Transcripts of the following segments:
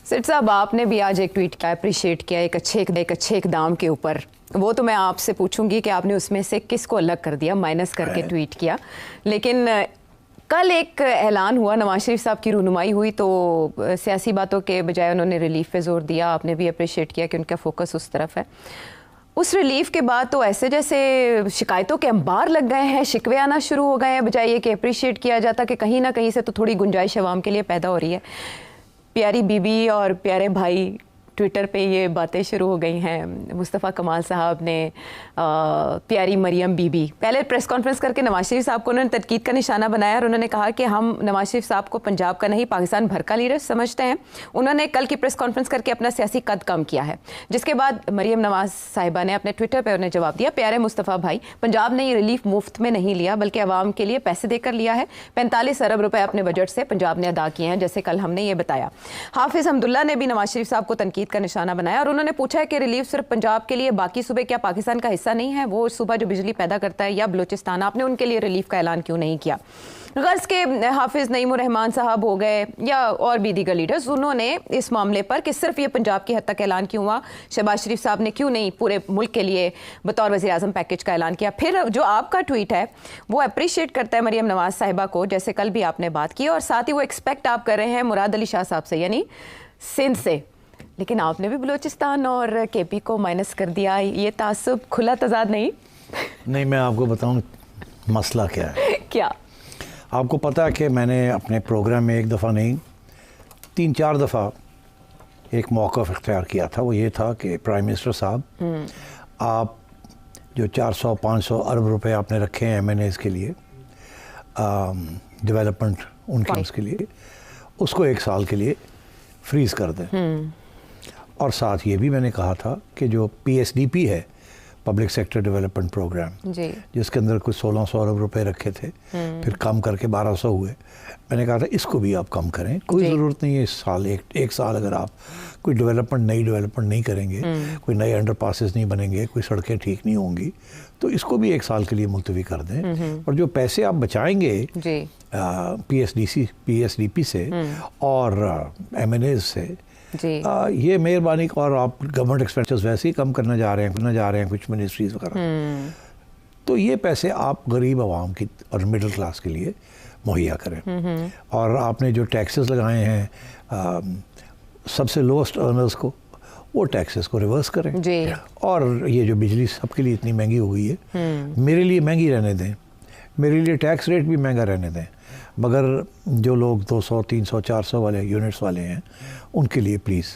सेठ साहब, आपने भी आज एक ट्वीट किया, अप्रिशिएट किया एक अच्छे इकदाम के ऊपर। वो तो मैं आपसे पूछूंगी कि आपने उसमें से किसको अलग कर दिया, माइनस करके ट्वीट किया। लेकिन कल एक ऐलान हुआ, नवाज शरीफ साहब की रहनुमाई हुई, तो सियासी बातों के बजाय उन्होंने रिलीफ पे जोर दिया। आपने भी अप्रिशिएट किया कि उनका फोकस उस तरफ है। उस रिलीफ के बाद तो ऐसे जैसे शिकायतों के अंबार लग गए हैं, शिकवे आना शुरू हो गए हैं, बजाय ये कि अप्रिशिएट किया जाता कि कहीं ना कहीं से तो थोड़ी गुंजाइश अवाम के लिए पैदा हो रही है। प्यारी बीबी और प्यारे भाई ट्विटर पे ये बातें शुरू हो गई हैं। मुस्तफ़ा कमाल साहब ने प्यारी मरियम बीबी, पहले प्रेस कॉन्फ्रेंस करके नवाज शरीफ साहब को उन्होंने तनकीद का निशाना बनाया और उन्होंने कहा कि हम नवाज शरीफ साहब को पंजाब का नहीं पाकिस्तान भर का लीडर समझते हैं। उन्होंने कल की प्रेस कॉन्फ्रेंस करके अपना सियासी कद कम किया है, जिसके बाद मरियम नवाज साहिबा ने अपने ट्विटर पर उन्हें जवाब दिया, प्यारे मुस्तफ़ा भाई, पंजाब ने ये रिलीफ मुफ्त में नहीं लिया बल्कि आवाम के लिए पैसे देकर लिया है। 45 अरब रुपए अपने बजट से पंजाब ने अदा किए हैं, जैसे कल हमने ये बताया। हाफिज हमदुल्ला ने भी नवाज शरीफ साहब को तनकीद का निशाना बनाया और उन्होंने पूछा है कि रिलीफ सिर्फ पंजाब के लिए, बाकी सूबे क्या पाकिस्तान का हिस्सा नहीं है? वो सूबा जो बिजली पैदा करता है या बलूचिस्तान, आपने उनके लिए रिलीफ का ऐलान क्यों नहीं किया? गर्ज के हाफिज नईमुर रहमान साहब हो गए या और भी दीगर लीडर्स, उन्होंने इस मामले पर कि सिर्फ ये पंजाब की हद तक ऐलान क्यों हुआ, शहबाज शरीफ साहब ने क्यों नहीं पूरे मुल्क के लिए बतौर वज़ीर आज़म पैकेज का ऐलान किया? फिर जो आपका ट्वीट है वो अप्रिशिएट करता है मरियम नवाज साहिबा को, जैसे कल भी आपने बात की, और साथ ही वो एक्सपेक्ट आप कर रहे हैं मुराद अली शाह साहब से, यानी सिंध से, लेकिन आपने भी बलूचिस्तान और केपी को माइनस कर दिया। ये तासुब खुला तजाद नहीं? नहीं, मैं आपको बताऊं मसला क्या है। क्या आपको पता है कि मैंने अपने प्रोग्राम में एक दफ़ा नहीं 3-4 दफ़ा एक मौक़िफ़ इख्तियार किया था। वो ये था कि प्राइम मिनिस्टर साहब, आप जो 400-500 अरब रुपए आपने रखे हैं MNAs के लिए, डेवलपमेंट उनके उसके लिए, उसको 1 साल के लिए फ्रीज़ कर दें। और साथ ये भी मैंने कहा था कि जो PSDP है, पब्लिक सेक्टर डेवलपमेंट प्रोग्राम, जिसके अंदर कुछ 1600 अरब रुपए रखे थे, फिर कम करके 1200 हुए, मैंने कहा था इसको भी आप कम करें। कोई ज़रूरत नहीं है इस साल एक साल अगर आप कोई नई डेवलपमेंट नहीं करेंगे, कोई नए अंडरपासेस नहीं बनेंगे, कोई सड़कें ठीक नहीं होंगी, तो इसको भी 1 साल के लिए मुलतवी कर दें। और जो पैसे आप बचाएंगे PSDP से और MNAs से, ये मेहरबानी, और आप गवर्नमेंट एक्सपेंसेस वैसे ही कम करने जा रहे हैं कुछ मिनिस्ट्रीज वगैरह, तो ये पैसे आप गरीब आवाम की और मिडिल क्लास के लिए मुहैया करें। और आपने जो टैक्सेस लगाए हैं सबसे लोएस्ट अर्नर्स को, वो टैक्सेस को रिवर्स करें। और ये जो बिजली सबके लिए इतनी महंगी हो गई है, मेरे लिए महंगी रहने दें, मेरे लिए टैक्स रेट भी महंगा रहने दें, मगर जो लोग 200, 300, 400 वाले यूनिट्स वाले हैं, उनके लिए प्लीज़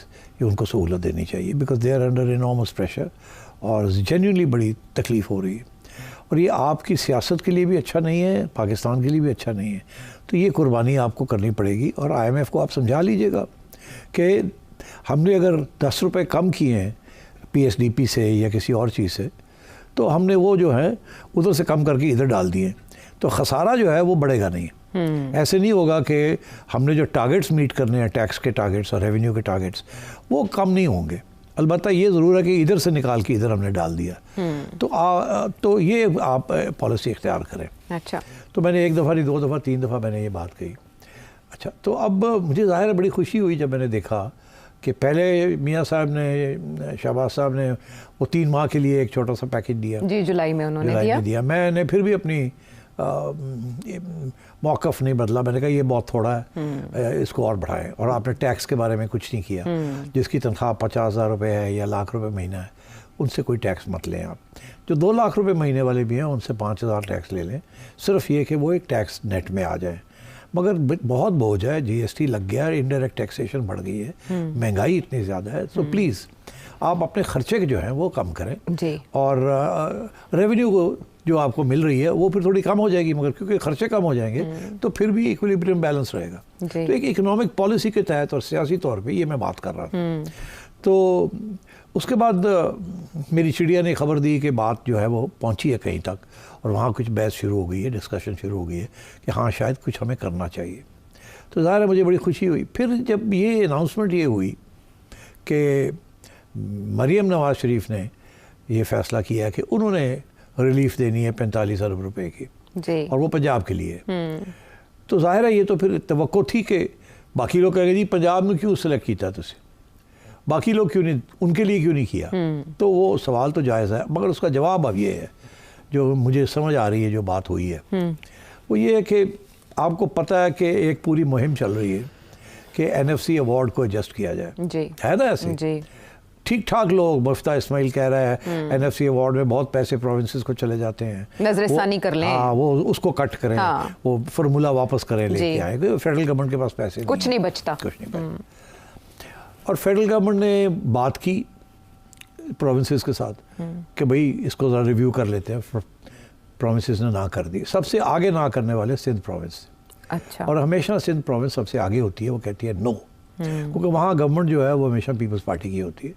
ये उनको सहूलत देनी चाहिए, because they are under enormous pressure और जेन्युइनली बड़ी तकलीफ़ हो रही है। और ये आपकी सियासत के लिए भी अच्छा नहीं है, पाकिस्तान के लिए भी अच्छा नहीं है। तो ये कुर्बानी आपको करनी पड़ेगी। और IMF को आप समझा लीजिएगा कि हमने अगर 10 रुपये कम किए हैं PSDP से या किसी और चीज़ से, तो हमने वो जो है उधर से कम करके इधर डाल दिए, तो खसारा जो है वो बढ़ेगा नहीं। ऐसे नहीं होगा कि हमने जो टारगेट्स मीट करने हैं, टैक्स के टारगेट्स और रेवेन्यू के टारगेट्स, वो कम नहीं होंगे। अलबत्ता ये ज़रूर है कि इधर से निकाल के इधर हमने डाल दिया, तो ये आप पॉलिसी इख्तियार करें। अच्छा, तो मैंने 1 दफ़ा नहीं, 2 दफ़ा, 3 दफ़ा मैंने ये बात कही। अच्छा, तो अब मुझे ज़ाहिर है बड़ी खुशी हुई जब मैंने देखा कि पहले मियाँ साहब ने, शहबाज साहब ने वो 3 माह के लिए एक छोटा सा पैकेज दिया। जी, जुलाई में उन्होंने दिया। मैंने फिर भी अपनी मौक़िफ़ नहीं बदला। मैंने कहा ये बहुत थोड़ा है, इसको और बढ़ाएं। और आपने टैक्स के बारे में कुछ नहीं किया। जिसकी तनख्वाह 50,000 रुपये है या लाख रुपए महीना है, उनसे कोई टैक्स मत लें। आप जो 2 लाख रुपए महीने वाले भी हैं, उनसे 5,000 टैक्स ले लें, सिर्फ ये कि वो एक टैक्स नेट में आ जाए। मगर बहुत बोझ है, GST लग गया है, इनडायरेक्ट टैक्सेशन बढ़ गई है, महंगाई इतनी ज़्यादा है। तो प्लीज़ आप अपने खर्चे जो हैं वो कम करें। और रेवेन्यू को जो आपको मिल रही है वो फिर थोड़ी कम हो जाएगी, मगर क्योंकि खर्चे कम हो जाएंगे तो फिर भी इक्विलिब्रियम बैलेंस रहेगा। तो एक इकोनॉमिक पॉलिसी के तहत और सियासी तौर पे ये मैं बात कर रहा था। तो उसके बाद मेरी चिड़िया ने खबर दी कि बात जो है वो पहुंची है कहीं तक, और वहाँ कुछ बहस शुरू हो गई है, डिस्कशन शुरू हो गई है कि हाँ शायद कुछ हमें करना चाहिए। तो ज़ाहिर है मुझे बड़ी खुशी हुई। फिर जब ये अनाउंसमेंट ये हुई कि मरियम नवाज शरीफ ने ये फ़ैसला किया कि उन्होंने रिलीफ देनी है 45 अरब रुपए की, और वो पंजाब के लिए, तो ज़ाहिर है ये तो फिर तवक्को थी कि बाकी लोग कहेंगे जी पंजाब में क्यों सिलेक्ट किया तुझे, बाकी लोग क्यों नहीं, उनके लिए क्यों नहीं किया? तो वो सवाल तो जायज़ है, मगर उसका जवाब अब ये है, जो मुझे समझ आ रही है, जो बात हुई है वो ये है कि आपको पता है कि एक पूरी मुहिम चल रही है कि NFC अवार्ड को एडजस्ट किया जाए जी। है ना ऐसे जी। ठीक ठाक लोग, मुफ्ता इस्माइल कह रहा है NFC अवार्ड में बहुत पैसे प्रोविंसेस को चले जाते हैं, नजरसानी कर लें, हाँ वो उसको कट करें, हाँ। वो फार्मूला वापस करें, लेके आए, फेडरल गवर्नमेंट के पास पैसे कुछ नहीं बचता, कुछ नहीं बचता। और फेडरल गवर्नमेंट ने बात की प्रोविंसेस के साथ कि भाई इसको ज़रा रिव्यू कर लेते हैं, प्रोविंसेस ने ना कर दी। सबसे आगे ना करने वाले सिंध प्रोविंस। अच्छा। और हमेशा सिंध प्रोविंस सबसे आगे होती है, वो कहती है नो, क्योंकि वहाँ गवर्नमेंट जो है वो हमेशा पीपल्स पार्टी की होती है,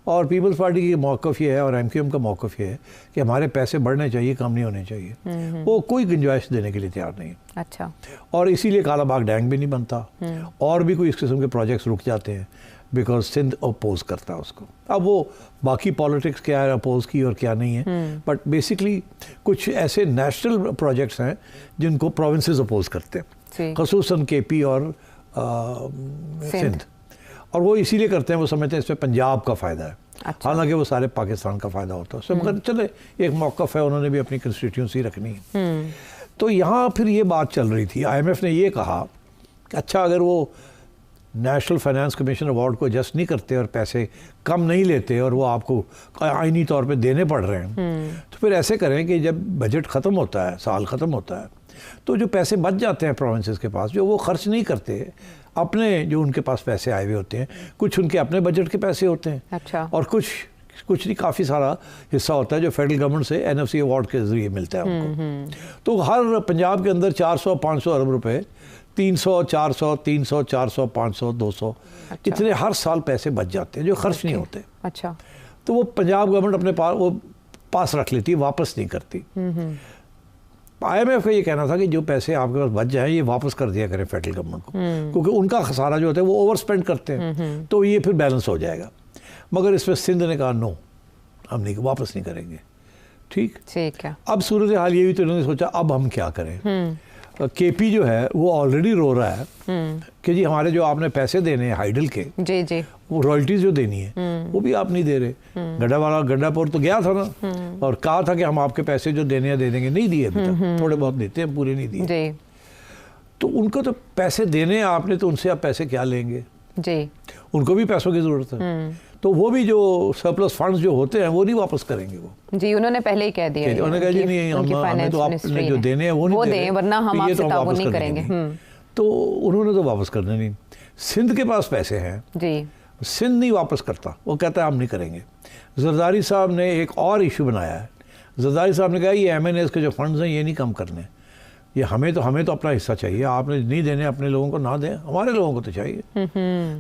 और पीपल्स पार्टी की मौक़िफ़ ये है और MQM का मौक़िफ़ ये है कि हमारे पैसे बढ़ने चाहिए, कम नहीं होने चाहिए। वो कोई गुंजाइश देने के लिए तैयार नहीं। अच्छा। और इसीलिए कालाबाग डैम भी नहीं बनता, और भी कोई इस किस्म के प्रोजेक्ट्स रुक जाते हैं, बिकॉज सिंध अपोज करता है उसको। अब वो बाकी पॉलिटिक्स क्या है अपोज की और क्या नहीं है, बट बेसिकली कुछ ऐसे नेशनल प्रोजेक्ट्स हैं जिनको प्रोविंसेस अपोज करते हैं, खसूसन KP और सिंध। और वो इसीलिए करते हैं, वो समझते हैं इसमें पंजाब का फ़ायदा है। अच्छा। हालांकि वो सारे पाकिस्तान का फ़ायदा होता है उससे, मगर चले एक मौक़िफ़ है, उन्होंने भी अपनी कंस्टिट्यूंसी रखनी है। तो यहाँ फिर ये बात चल रही थी, IMF ने ये कहा कि अच्छा अगर वो नेशनल फाइनेंस कमीशन अवार्ड को एडजस्ट नहीं करते और पैसे कम नहीं लेते और वो आपको आइनी तौर पे देने पड़ रहे हैं, तो फिर ऐसे करें कि जब बजट ख़त्म होता है, साल ख़त्म होता है, तो जो पैसे बच जाते हैं प्रोविंसेस के पास, जो वो खर्च नहीं करते अपने, जो उनके पास पैसे आए हुए होते हैं, कुछ उनके अपने बजट के पैसे होते हैं। अच्छा। और कुछ नहीं, काफ़ी सारा हिस्सा होता है जो फेडरल गवर्नमेंट से NFC अवार्ड के ज़रिए मिलता है उनको। तो हर पंजाब के अंदर 400-500 अरब रुपए, 300, 400, 300, 400, 500, 200 इतने हर साल पैसे बच जाते हैं जो खर्च नहीं होते। अच्छा। तो वो पंजाब गवर्नमेंट अपने पास रख लेती है, वापस नहीं करती। IMF का ये कहना था कि जो पैसे आपके पास बच जाए ये वापस कर दिया करें फेडरल गवर्नमेंट को, क्योंकि उनका खसारा जो होता है वो ओवर स्पेंड करते हैं, तो ये फिर बैलेंस हो जाएगा। मगर इसमें सिंध ने कहा नो, हम नहीं, वापस नहीं करेंगे। ठीक है। अब सूरत हाल ये हुई तो इन्होंने सोचा अब हम क्या करें। KP जो है वो ऑलरेडी रो रहा है कि जी हमारे जो आपने पैसे देने हैं हाइडल के, जी वो रॉयल्टीज जो देनी है वो भी आप नहीं दे रहे। गड्ढापुर तो गया था ना और कहा था कि हम आपके पैसे जो देने हैं दे देंगे, नहीं दिए अभी तक, थोड़े बहुत देते हैं, पूरे नहीं दिए। तो उनको तो पैसे देने हैं आपने, तो उनसे आप पैसे क्या लेंगे जी, उनको भी पैसों की जरूरत है। तो वो भी जो सरप्लस फंड्स जो होते हैं वो नहीं वापस करेंगे वो जी, उन्होंने पहले ही कह दिया, उन्होंने कहा जी नहीं, हमें तो आपने जो देने हैं वो नहीं दें, वरना हम आपसे ताबून नहीं करेंगे। तो उन्होंने तो वापस करने नहीं। सिंध के पास पैसे हैं जी, सिंध नहीं वापस करता, वो कहता है हम नहीं करेंगे। जरदारी साहब ने एक और इशू बनाया है। जरदारी साहब ने कहा ये MNAs के जो फंड्स हैं ये नहीं कम करने, ये हमें तो अपना हिस्सा चाहिए, आपने नहीं देने अपने लोगों को ना दें, हमारे लोगों को तो चाहिए।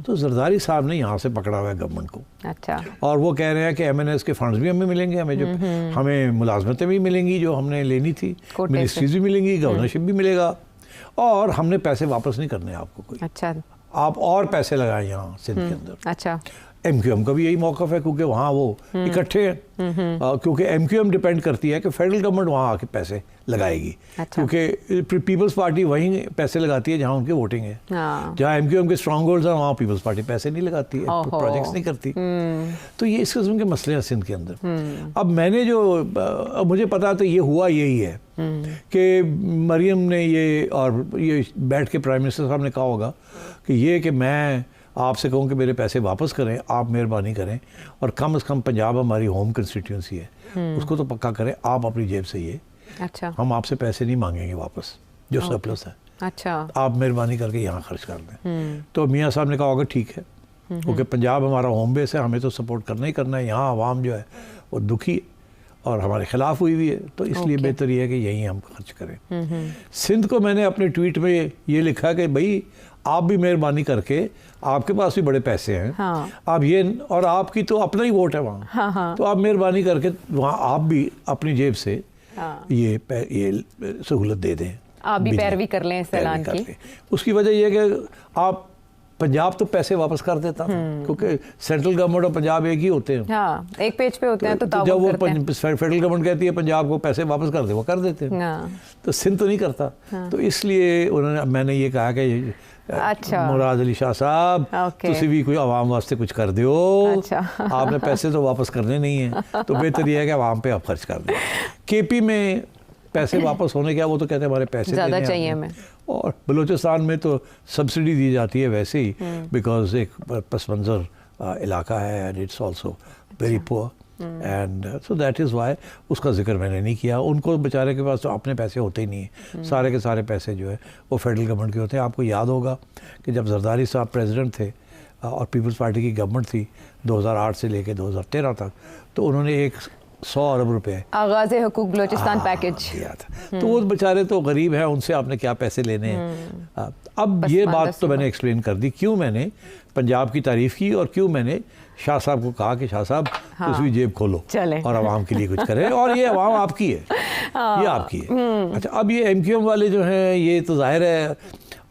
तो जरदारी साहब ने यहाँ से पकड़ा हुआ है गवर्नमेंट को। अच्छा। और वो कह रहे हैं कि MNAs के फंड्स भी हमें मिलेंगे, हमें जो हमें मुलाजमतें भी मिलेंगी जो हमने लेनी थी, मिनिस्ट्रीज भी मिलेंगी, गवर्नरशिप भी मिलेगा, और हमने पैसे वापस नहीं करने आपको कोई। अच्छा। आप और पैसे लगाएं यहाँ सिंध के अंदर। अच्छा। MQM का भी यही मौक़िफ़ है, क्योंकि वहाँ वो इकट्ठे हैं, क्योंकि MQM डिपेंड करती है कि फेडरल गवर्नमेंट वहाँ आके पैसे लगाएगी। अच्छा। क्योंकि पीपल्स पार्टी वहीं पैसे लगाती है जहाँ उनकी वोटिंग है। जहाँ MQM के स्ट्रॉन्ग होल्ड्स हैं वहाँ पीपल्स पार्टी पैसे नहीं लगाती है, प्रोजेक्ट्स नहीं करती। तो ये इस किस्म के मसले हैं सिंध के अंदर। अब मैंने जो मुझे पता तो ये हुआ यही है कि मरियम ने ये बैठ के प्राइम मिनिस्टर साहब ने कहा होगा कि ये कि मैं आपसे कहूँ कि मेरे पैसे वापस करें, आप मेहरबानी करें, और कम से कम पंजाब हमारी होम कंस्टिट्यूंसी है, उसको तो पक्का करें आप अपनी जेब से ये। अच्छा। हम आपसे पैसे नहीं मांगेंगे वापस जो सरप्लस है। अच्छा। आप मेहरबानी करके यहाँ खर्च कर दें। तो मियाँ साहब ने कहा होगा ठीक है, क्योंकि पंजाब हमारा होम बेस है, हमें तो सपोर्ट करना ही करना है, यहाँ आवाम जो है वो दुखी है और हमारे खिलाफ हुई हुई है, तो इसलिए बेहतर ये है कि यहीं हम खर्च करें। सिंध को मैंने अपने ट्वीट में ये लिखा कि भाई आप भी मेहरबानी करके, आपके पास भी बड़े पैसे हैं, हाँ। आप ये, और आपकी तो अपना ही वोट है वहाँ, हाँ, हाँ। तो आप मेहरबानी करके वहाँ आप भी अपनी जेब से हाँ। ये सहूलत दे दें, आप भी पैरवी कर लें इस ऐलान की। उसकी वजह यह है कि आप पंजाब तो पैसे वापस कर देता था, क्योंकि सेंट्रल गवर्नमेंट और पंजाब एक ही होते हैं, हाँ, एक पेज पे होते हैं। तो जब वो फेडरल गवर्नमेंट कहती है पंजाब को पैसे वापस कर दे, वो कर देते हैं। हाँ। तो सिंध तो नहीं करता। हाँ। तो इसलिए मैंने ये कहा कि अच्छा मुराद अली शाह साहब तुसी भी कोई आवाम वास्ते कुछ कर दियो। अच्छा आपने पैसे तो वापस करने नहीं है तो बेहतर यह है कि आवाम पे आप खर्च कर दें। केपी में पैसे वापस होने क्या, वो तो कहते हैं हमारे पैसे ज़्यादा चाहिए हमें। और बलूचिस्तान में तो सब्सिडी दी जाती है वैसे ही, बिकॉज एक पस मंज़र इलाका है and it's also very poor and so that is why उसका जिक्र मैंने नहीं किया। उनको बेचारे के पास तो अपने पैसे होते ही नहीं हैं, सारे के सारे पैसे जो है वो फेडरल गवर्नमेंट के होते हैं। आपको याद होगा कि जब जरदारी साहब प्रेसिडेंट थे और पीपल्स पार्टी की गवर्नमेंट थी 2008 से लेकर 2013 तक, तो उन्होंने 100 अरब रुपए आगाज़ हुकूक बलूचिस्तान पैकेज दिया था। तो वो बेचारे तो गरीब हैं, उनसे आपने क्या पैसे लेने हैं। अब ये बात तो मैंने एक्सप्लेन कर दी क्यों मैंने पंजाब की तारीफ़ की और क्यों मैंने शाह साहब को कहा कि शाह साहब तुम भी जेब खोलो और आवाम के लिए कुछ करें, और ये आवाम आपकी है, ये आपकी है। अच्छा, अब ये MQM वाले जो हैं ये तो जाहिर है।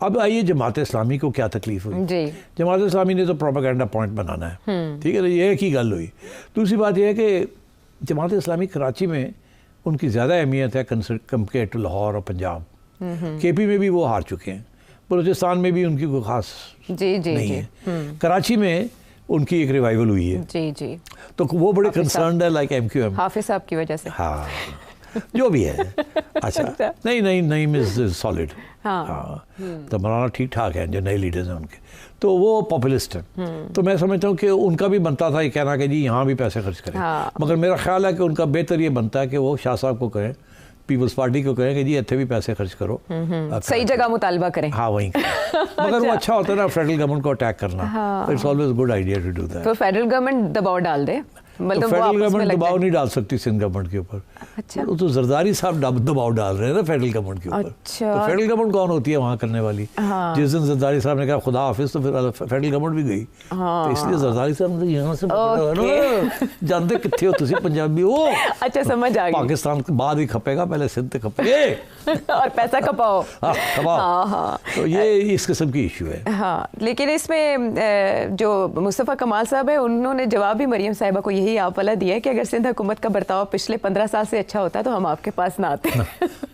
अब आइए जमात इस्लामी को क्या तकलीफ हुई जी। जमात इस्लामी ने तो प्रोपेगेंडा पॉइंट बनाना है, ठीक है ना, ये एक ही गल हुई। दूसरी बात यह है कि जमात इस्लामी कराची में उनकी ज़्यादा अहमियत है कंपेयर टू लाहौर और पंजाब। KP में भी वो हार चुके हैं, बलूचिस्तान में भी उनकी कोई खास नहीं है। कराची में उनकी एक रिवाइवल हुई है जी जी, तो वो बड़े कंसर्न्ड है लाइक MQM हाफिज साहब की वजह से। हाँ जो भी है। अच्छा नहीं मिस सॉलिड। हाँ तो मौलाना ठीक ठाक है, जो नए लीडर्स हैं उनके तो वो पॉपुलिस्ट हैं। तो मैं समझता हूँ कि उनका भी बनता था ये कहना कि जी यहाँ भी पैसे खर्च करें। मगर मेरा ख्याल है कि उनका बेहतर ये बनता है कि वो शाह साहब को कहें, पीपल्स पार्टी को कहें कि जी इतने भी पैसे खर्च करो, सही जगह मुतालबा करें। हाँ वहीं मगर वो अच्छा होता है ना फेडरल गवर्नमेंट को अटैक करना। It's always good idea to do that. तो फेडरल गवर्नमेंट दबाव डाल दे, मतलब फेडरल गवर्नमेंट दबाव नहीं डाल सकती सिंध गवर्नमेंट के ऊपर। अच्छा तो जरदारी साहब दबाव डाल रहे हैं ना फेडरल गवर्नमेंट के ऊपर। अच्छा तो फेडरल गवर्नमेंट कौन होती है वहाँ करने वाली? जिस दिन जरदारी साहब ने कहा खुदा हाफिज तो फिर फेडरल गवर्नमेंट भी गई। तो इसलिए जरदारी साहब ने यहाँ से जानते कितने हो तुम पंजाबी हो। अच्छा समझ आ गई। पाकिस्तान के बाद ही खपेगा, पहले सिंध से खपे और पैसा खपाओ। तो ये इस किस्म की इशू है। हाँ लेकिन इसमें जो मुस्तफ़ा कमाल साहब है उन्होंने जवाब भी मरियम साहिबा को यही आप वाला दिया है कि अगर सिंध हुकूमत का बर्ताव पिछले 15 साल से अच्छा होता तो हम आपके पास ना आते।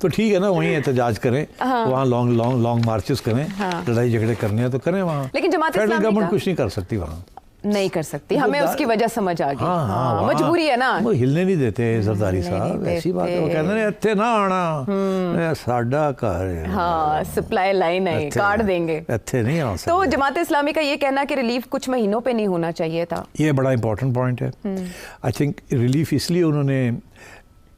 तो ठीक है ना, वहीं एहतजाज करें, वहाँ लॉन्ग मार्चेस करें, लड़ाई झगड़े करने हैं तो करें वहाँ। लेकिन जमात फेडरल गवर्नमेंट कुछ नहीं कर सकती वहाँ, नहीं कर सकती। हमें उसकी वजह समझ आ गई। मजबूरी है ना, वो हिलने नहीं देते जरदारी साहब। ऐसी बात है, वो कहते हैं इत्थे ना आना, साडा घर है। हाँ सप्लाई लाइन है, काट देंगे, इत्थे नहीं आ सकते। तो जमात इस्लामी का ये कहना कि रिलीफ कुछ महीनों पे नहीं होना चाहिए था, ये बड़ा इंपॉर्टेंट पॉइंट है। आई थिंक रिलीफ इसलिए उन्होंने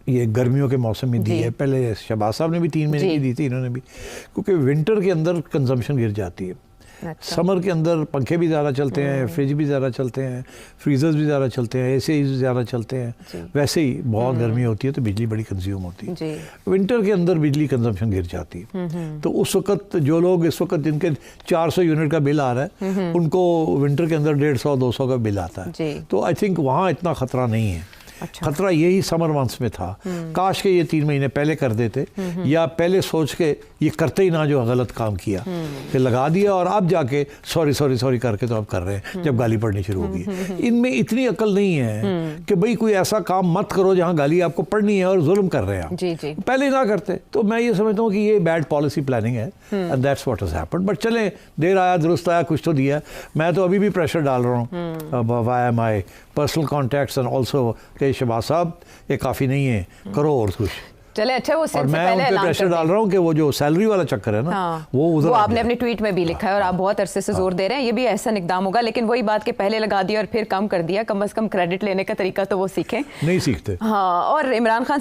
ये गर्मियों के मौसम में दी है। पहले शहबाज साहब ने भी 3 महीने की दी थी, इन्होंने भी, क्योंकि विंटर के अंदर कंजम्पशन गिर जाती है। अच्छा। समर के अंदर पंखे भी ज़्यादा चलते हैं, फ्रिज भी ज़्यादा चलते हैं, फ्रीजर्स भी ज़्यादा चलते हैं, AC ज़्यादा चलते हैं। वैसे ही बहुत गर्मी होती है तो बिजली बड़ी कंज्यूम होती है। विंटर के अंदर बिजली कंजम्पशन गिर जाती है। तो उस वक्त जो लोग इस वक्त जिनके 400 यूनिट का बिल आ रहा है उनको विंटर के अंदर 150-200 का बिल आता है। तो आई थिंक वहाँ इतना ख़तरा नहीं है। अच्छा। खतरा यही समर मंथ्स में था। काश के ये 3 महीने पहले कर देते, या पहले सोच के ये करते ही ना जो गलत काम किया कि लगा दिया और अब जाके सॉरी करके तो अब कर रहे हैं जब गाली पड़नी शुरू होगी। इनमें इतनी अकल नहीं है कि भाई कोई ऐसा काम मत करो जहाँ गाली आपको पड़नी है और जुल्म कर रहे हैं आप। जी जी। पहले ना करते। तो मैं ये समझता हूँ कि ये बैड पॉलिसी प्लानिंग है and that's what has happened. But चले, देर आया दुरुस्त आया, कुछ तो दिया। मैं तो अभी भी प्रेशर डाल रहा हूँ via my personal contacts and also के शहबाज साहब ये काफ़ी नहीं है, करो और कुछ। चले अच्छा, वो और मैं उन पे प्रेशर डाल रहा हूँ कि वो जो सैलरी वाला चक्कर है ना, वो आपने अपनी ट्वीट में भी लिखा है और आप बहुत अरसे से जोर दे रहे हैं ये भी ऐसा इकदाम होगा। लेकिन वही बात के पहले लगा दिया और फिर कम कर दिया, कम से कम क्रेडिट लेने का तरीका तो वो सीखें। नहीं सीखते। हाँ, और इमरान खान